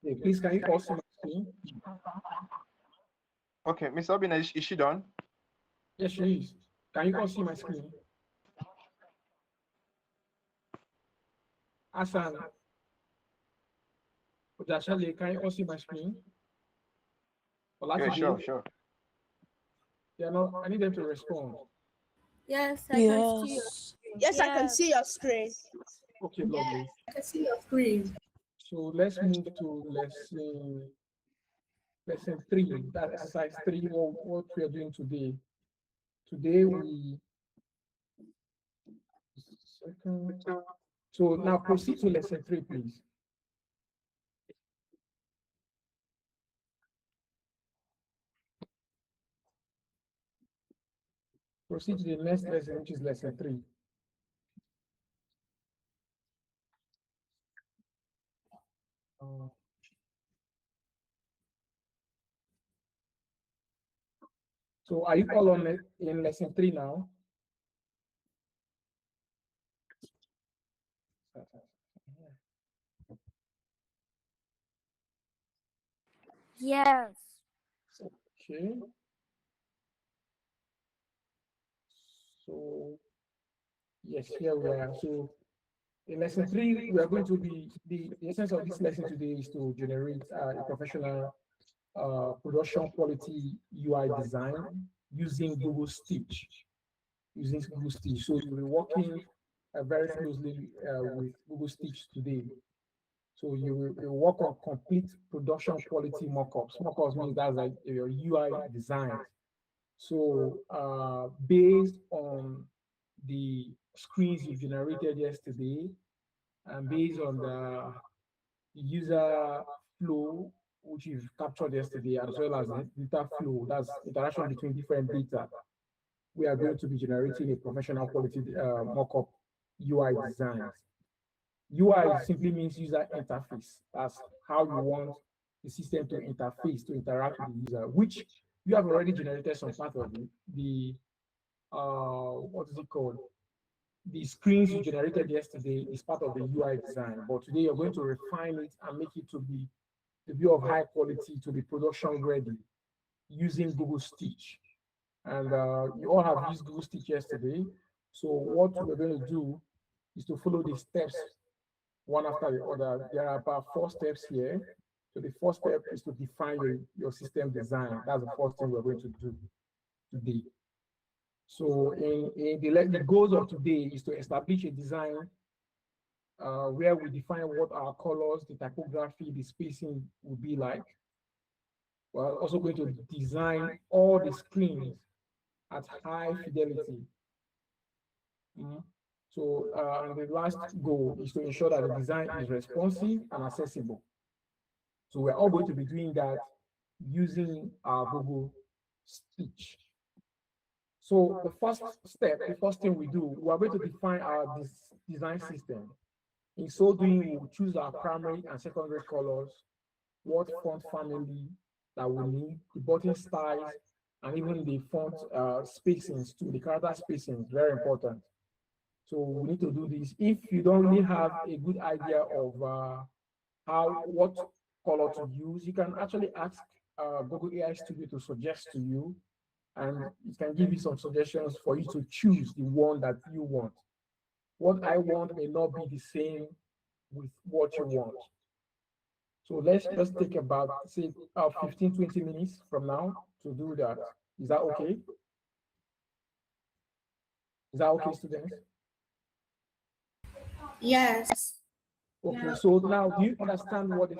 Okay, please, can you all see my screen? Okay, Miss Obina, is she done? Yes, she is. Can you all see my screen? Asan, Ojashale, can you all see my screen? Yeah, sure, sure. Yeah, no, I need them to respond. Yes, I can see your Yes. screen. Yes, I can see your screen. Okay, lovely. I can see your screen. So let's move to lesson 3, that exercise 3, what we are doing today. Today we, second. So now proceed to lesson 3, please. Proceed to the next lesson, which is lesson 3. So are you all on in lesson 3 now? Yes. Okay. So yes, here we are. So in lesson 3, we are going to be, the essence of this lesson today is to generate a professional production quality UI design using Google Stitch. So you'll be working very closely with Google Stitch today. So you will work on complete production quality mockups. Mockups means that's like your UI design. So based on the screens you generated yesterday, and based on the user flow which you've captured yesterday, as well as the data flow, that's interaction between different data, we are going to be generating a professional quality mockup UI designs. UI simply means user interface. That's how you want the system to interface, to interact with the user, which you have already generated some part of it. The what is it called? The screens you generated yesterday is part of the UI design, but today you're going to refine it and make it to be of high quality, to be production ready using Google Stitch. And you all have used Google Stitch yesterday. So what we're going to do is to follow the steps one after the other. There are about 4 steps here. So the first step is to define your system design. That's the first thing we're going to do today. So in the goals of today is to establish a design where we define what our colors, the typography, the spacing will be like. We're also going to design all the screens at high fidelity. So and the last goal is to ensure that the design is responsive and accessible. So we're all going to be doing that using our Google Stitch. So the first step, the first thing we do, we are going to define our design system. In so doing, we'll choose our primary and secondary colors, what font family that we need, the button styles, and even the font spacings too. The character spacing is very important. So we need to do this. If you don't really have a good idea of what color to use, you can actually ask Google AI Studio to suggest to you, and it can give you some suggestions for you to choose the one that you want. What I want may not be the same with what you want. So let's just take about, say, 15-20 minutes from now to do that. Is that okay? Is that okay, students? Yes. Okay, so now do you understand what the